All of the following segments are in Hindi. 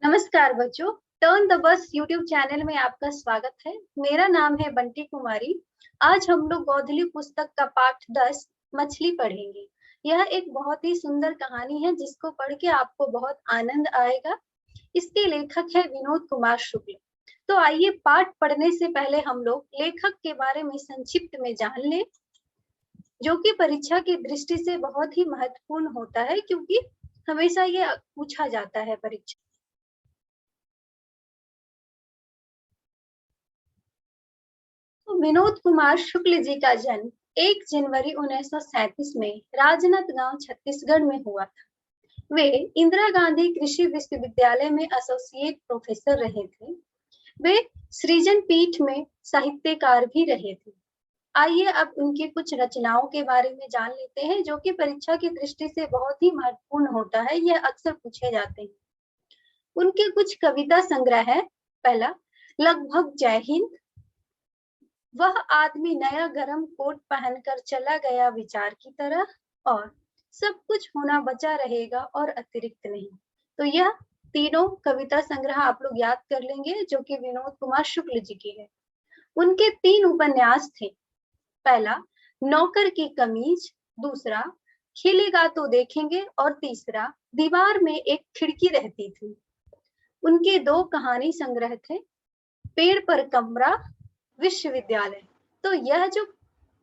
नमस्कार बच्चों। Turn the bus YouTube channel में आपका स्वागत है। मेरा नाम है बंटी कुमारी। आज हम लोग गोधली पुस्तक का पाठ 10 मछली पढ़ेंगे। यह एक बहुत ही सुंदर कहानी है जिसको पढ़ के आपको बहुत आनंद आएगा। इसके लेखक है विनोद कुमार शुक्ल। तो आइए पाठ पढ़ने से पहले हम लोग लेखक के बारे में संक्षिप्त में जान लें, जो कि परीक्षा की दृष्टि से बहुत ही महत्वपूर्ण होता है, क्योंकि हमेशा ये पूछा जाता है परीक्षा। तो विनोद कुमार शुक्ल जी का जन्म 1 जनवरी 1937 में राजनांदगांव छत्तीसगढ़ में हुआ था। वे इंदिरा गांधी कृषि विश्वविद्यालय में एसोसिएट प्रोफेसर रहे थे। वे सृजन पीठ में साहित्यकार भी रहे थे। आइए अब उनकी कुछ रचनाओं के बारे में जान लेते हैं, जो कि परीक्षा की दृष्टि से बहुत ही महत्वपूर्ण होता है। यह अक्सर पूछे जाते हैं। उनके कुछ कविता संग्रह है। पहला, लगभग जय हिंद। वह आदमी नया गरम कोट पहनकर चला गया विचार की तरह, और सब कुछ होना बचा रहेगा और अतिरिक्त नहीं। तो यह तीनों कविता संग्रह आप लोग याद कर लेंगे, जो कि विनोद कुमार शुक्ल जी की है। उनके 3 उपन्यास थे। पहला, नौकर की कमीज। दूसरा, खिलेगा तो देखेंगे। और तीसरा, दीवार में एक खिड़की रहती थी। उनके 2 कहानी संग्रह थे, पेड़ पर कमरा, विश्वविद्यालय। तो यह जो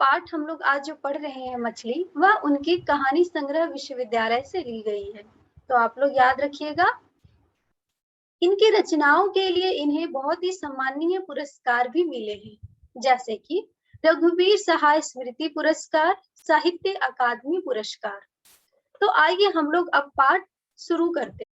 पाठ हम लोग आज जो पढ़ रहे हैं मछली, वह उनकी कहानी संग्रह विश्वविद्यालय से ली गई है। तो आप लोग याद रखिएगा। इनकी रचनाओं के लिए इन्हें बहुत ही सम्माननीय पुरस्कार भी मिले हैं, जैसे कि रघुवीर सहाय स्मृति पुरस्कार, साहित्य अकादमी पुरस्कार। तो आइए हम लोग अब पाठ शुरू करते हैं।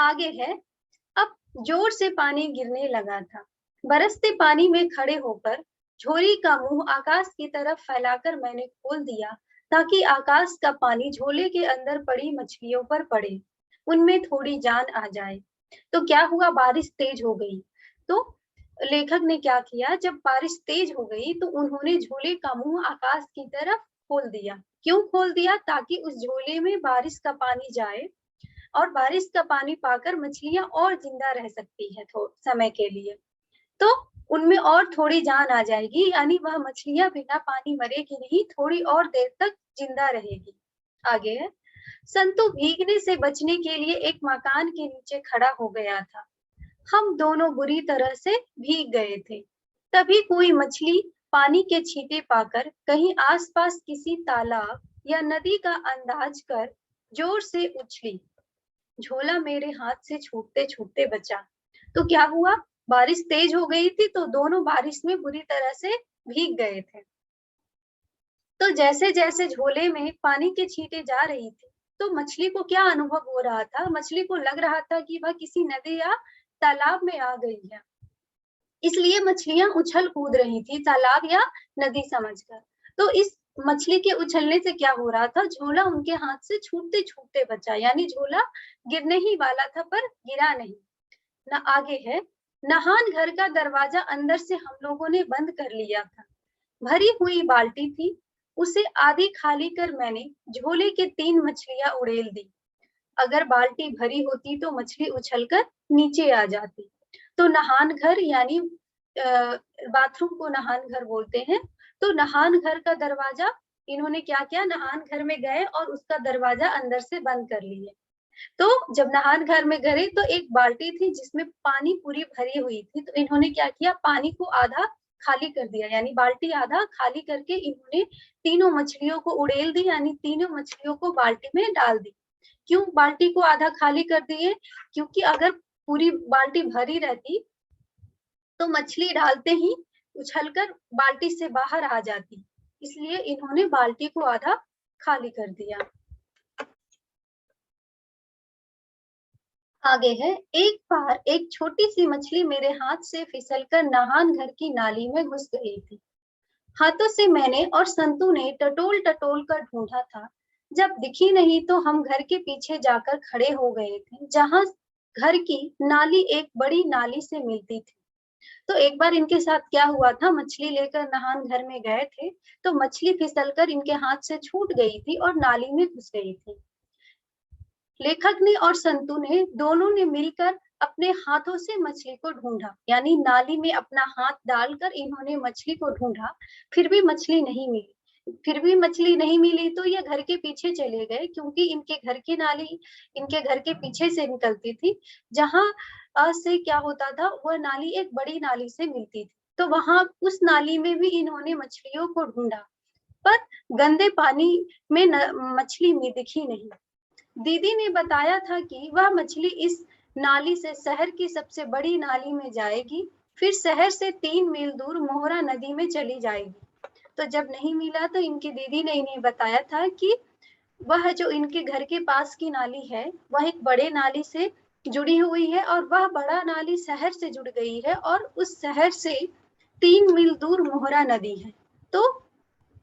आगे है, अब जोर से पानी गिरने लगा था। बरसते पानी में खड़े होकर झोली का मुंह आकाश की तरफ फैलाकर मैंने खोल दिया ताकि आकाश का पानी झोले के अंदर पड़ी मछलियों पर पड़े, उनमें थोड़ी जान आ जाए। तो क्या हुआ, बारिश तेज हो गई। तो लेखक ने क्या किया, जब बारिश तेज हो गई तो उन्होंने झोले का मुंह आकाश की तरफ खोल दिया। क्यों खोल दिया? ताकि उस झोले में बारिश का पानी जाए और बारिश का पानी पाकर मछलियां और जिंदा रह सकती है समय के लिए। तो उनमें और थोड़ी जान आ जाएगी, यानी वह मछलियां बिना पानी मरेगी नहीं, थोड़ी और देर तक जिंदा रहेगी। आगे है, संतु भीगने से बचने के लिए एक मकान के नीचे खड़ा हो गया था। हम दोनों बुरी तरह से भीग गए थे। तभी कोई मछली पानी के छींटे पाकर कहीं आसपास किसी तालाब या नदी का अंदाज कर जोर से उछली। झोला मेरे हाथ से छूटते छूटते बचा। तो क्या हुआ, बारिश तेज हो गई थी तो दोनों बारिश में बुरी तरह से भीग गए थे। तो जैसे जैसे झोले में पानी के छींटे जा रही थी तो मछली को क्या अनुभव हो रहा था, मछली को लग रहा था कि वह किसी नदी या तालाब में आ गई है, इसलिए मछलियां उछल कूद रही थी तालाब या नदी समझकर। तो इस मछली के उछलने से क्या हो रहा था, झोला उनके हाथ से छूटते छूटते बचा, यानी झोला गिरने ही वाला था पर गिरा नहीं। न आगे है, नहान घर का दरवाजा अंदर से हम लोगों ने बंद कर लिया था। भरी हुई बाल्टी थी, उसे आधी खाली कर मैंने झोले के 3 मछलियां उड़ेल दी। अगर बाल्टी भरी होती तो मछली उछलकर नीचे आ जाती। तो नहान घर यानी बाथरूम को नहान घर बोलते हैं। तो नहान घर का दरवाजा इन्होंने क्या किया, नहान घर में गए और उसका दरवाजा अंदर से बंद कर लिए। तो जब नहान घर में गए तो एक बाल्टी थी जिसमें पानी पूरी भरी हुई थी, तो इन्होंने क्या किया, पानी को आधा खाली कर दिया, यानी बाल्टी आधा खाली करके इन्होंने तीनों मछलियों को उड़ेल दी, यानी तीनों मछलियों को बाल्टी में डाल दी। क्यों बाल्टी को आधा खाली कर दिए? क्योंकि अगर पूरी बाल्टी भरी रहती तो मछली डालते ही उछलकर बाल्टी से बाहर आ जाती, इसलिए इन्होंने बाल्टी को आधा खाली कर दिया। आगे है, एक बार एक छोटी सी मछली मेरे हाथ से फिसलकर नहान घर की नाली में घुस गई थी। हाथों से मैंने और संतू ने टटोल टटोल कर ढूंढा था। जब दिखी नहीं तो हम घर के पीछे जाकर खड़े हो गए थे, जहां घर की नाली एक बड़ी नाली से मिलती थी। तो एक बार इनके साथ क्या हुआ था, मछली लेकर नहान घर में गए थे तो मछली फिसलकर इनके हाथ से छूट गई थी और नाली में घुस गई थी। लेखक ने और संतू ने दोनों ने मिलकर अपने हाथों से मछली को ढूंढा, यानी नाली में अपना हाथ डालकर इन्होंने मछली को ढूंढा, फिर भी मछली नहीं मिली। फिर भी मछली नहीं मिली तो ये घर के पीछे चले गए, क्योंकि इनके घर की नाली इनके घर के पीछे से निकलती थी, जहां से क्या होता था, वह नाली एक बड़ी नाली से मिलती थी। तो वहां उस नाली में भी इन्होंने मछलियों को ढूंढा, पर गंदे पानी में मछली दिखी नहीं। दीदी ने बताया था कि वह मछली इस नाली से शहर की सबसे बड़ी नाली में जाएगी, फिर शहर से 3 मील दूर मोहरा नदी में चली जाएगी। तो जब नहीं मिला तो इनकी दीदी ने इन्हें बताया था कि वह जो इनके घर के पास की नाली है, वह एक बड़े नाली से जुड़ी हुई है और वह बड़ा नाली शहर से जुड़ गई है और उस शहर से 3 मील दूर मोहरा नदी है। तो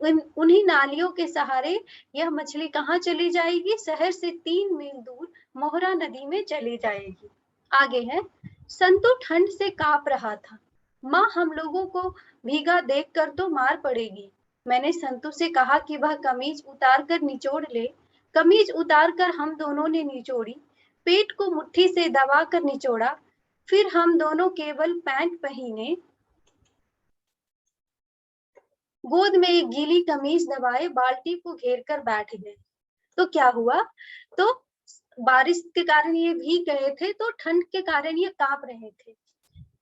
उन्हीं नालियों के सहारे यह मछली कहाँ चली जाएगी, शहर से 3 मील दूर मोहरा नदी में चली जाएगी। आगे है, संतु ठंड से कांप रहा था। माँ हम लोगों को भीगा देखकर तो मार पड़ेगी। मैंने संतु से कहा कि वह कमीज उतार कर निचोड़ ले। कमीज उतार कर हम दोनों ने निचोड़ी, पेट को मुट्ठी से दबा कर निचोड़ा, फिर हम दोनों केवल पैंट पहने गोद में एक गीली कमीज दबाए बाल्टी को घेर कर बैठ गए। तो क्या हुआ, तो बारिश के कारण ये भीग गए थे तो ठंड के कारण ये कांप रहे थे।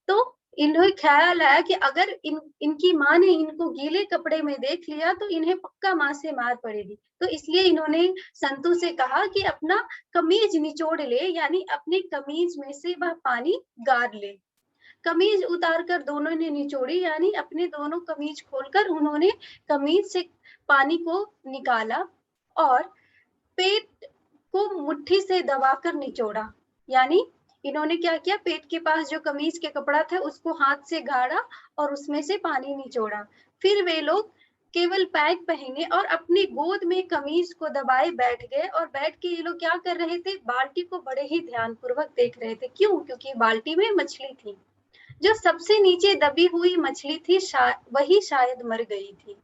तो इन्हें ख्याल आया कि अगर इनकी माँ ने इनको गीले कपड़े में देख लिया तो इन्हें पक्का माँ से मार पड़ेगी। तो इसलिए इन्होंने संतू से कहा कि अपना कमीज निचोड़ ले, यानी अपनी कमीज में से वह पानी गार ले। कमीज उतार कर दोनों ने निचोड़ी, यानी अपने दोनों कमीज खोलकर उन्होंने कमीज से पानी को निकाला और पेट को मुट्ठी से दबाकर निचोड़ा, यानी इन्होंने क्या किया, पेट के पास जो कमीज के कपड़ा था उसको हाथ से गाड़ा और उसमें से पानी निचोड़ा। फिर वे लोग केवल पैक पहने और अपनी गोद में कमीज को दबाए बैठ गए, और बैठ के ये लोग क्या कर रहे थे, बाल्टी को बड़े ही ध्यानपूर्वक देख रहे थे। क्यों? क्योंकि बाल्टी में मछली थी। जो सबसे नीचे दबी हुई मछली थी वही शायद मर गई थी।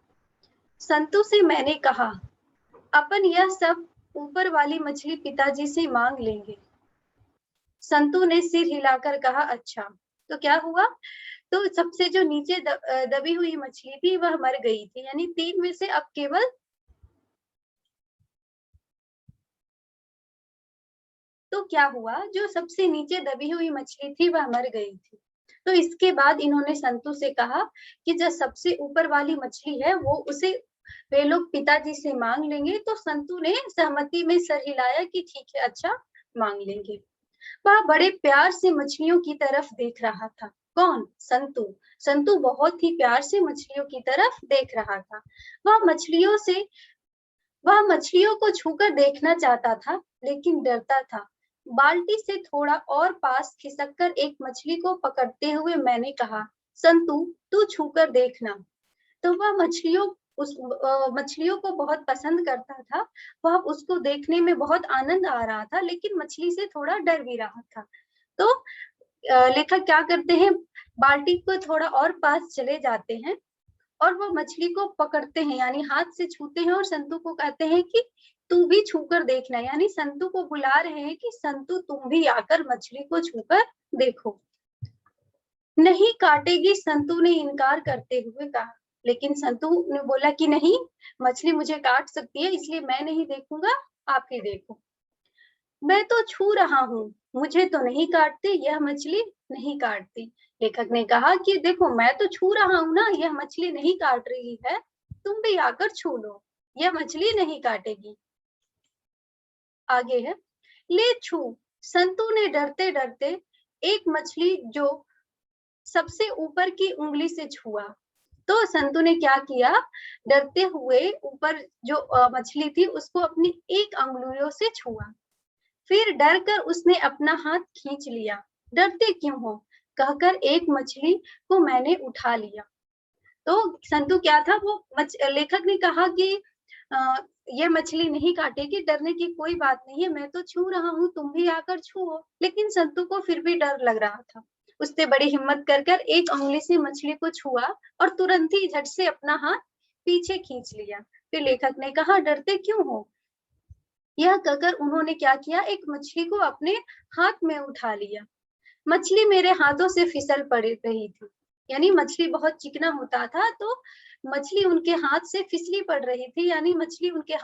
संतु से मैंने कहा, अपन यह सब ऊपर वाली मछली पिताजी से मांग लेंगे। संतु ने सिर हिलाकर कहा, अच्छा। तो क्या हुआ, तो सबसे जो नीचे दबी हुई मछली थी वह मर गई थी, यानी 3 में से अब केवल तो क्या हुआ, जो सबसे नीचे दबी हुई मछली थी वह मर गई थी। तो इसके बाद इन्होंने संतु से कहा कि जो सबसे ऊपर वाली मछली है वो उसे वे लोग पिताजी से मांग लेंगे। तो संतु ने सहमति में सर हिलाया कि ठीक है, अच्छा, मांग लेंगे। वह बड़े प्यार से मछलियों की तरफ देख रहा था। कौन? संतु। संतु बहुत ही प्यार से मछलियों की तरफ देख रहा था। वह मछलियों को छूकर देखना चाहता था, लेकिन डरता था। बाल्टी से थोड़ा और पास खिसककर एक मछली को पकड़ते हुए मैंने कहा, संतु, तू छूकर देखना। तो वह मछलियों को बहुत पसंद करता था। वह उसको देखने में बहुत आनंद आ रहा था, लेकिन मछली से थोड़ा डर भी रहा था। तो लेखक क्या करते हैं, बाल्टी को थोड़ा और पास चले जाते हैं और वो मछली को पकड़ते हैं, यानी हाथ से छूते हैं और संतु को कहते हैं कि तू भी छूकर देखना, यानी संतु को बुला रहे हैं कि संतु तुम भी आकर मछली को छूकर देखो। नहीं काटेगी, संतु ने इनकार करते हुए कहा। लेकिन संतु ने बोला कि नहीं, मछली मुझे काट सकती है, इसलिए मैं नहीं देखूंगा, आप ही देखो। मैं तो छू रहा हूँ, मुझे तो नहीं काटती, यह मछली नहीं काटती। लेखक ने कहा कि देखो, मैं तो छू रहा हूँ ना, यह मछली नहीं काट रही है, तुम भी आकर छू लो, यह मछली नहीं काटेगी। आगे है, ले छू। संतु ने डरते डरते एक मछली जो सबसे ऊपर की उंगली से छुआ। तो संतु ने क्या किया, डरते हुए ऊपर जो मछली थी उसको अपनी एक अंगुलियों से छुआ। फिर डर कर उसने अपना हाथ खींच लिया। डरते क्यों हो, कहकर एक मछली को मैंने उठा लिया। तो संतु क्या था, वो लेखक ने कहा कि ये मछली नहीं काटेगी, डरने की कोई बात नहीं है, मैं तो छू रहा हूँ, तुम भी आकर छुओ। लेकिन संतु को फिर भी डर लग रहा था। उसने बड़ी हिम्मत कर एक उंगली से मछली को छुआ और तुरंत ही झट से अपना हाथ पीछे खींच लिया। फिर लेखक ने कहा, डरते क्यों हो, यह कहकर उन्होंने क्या किया, एक मछली को अपने हाथ में उठा लिया। मछली मेरे हाथों से फिसल पड़ रही थी, यानी मछली बहुत चिकना होता था, तो मछली उनके हाथ से फिसली पड़ रही थी, यानी मछली उनके हाथ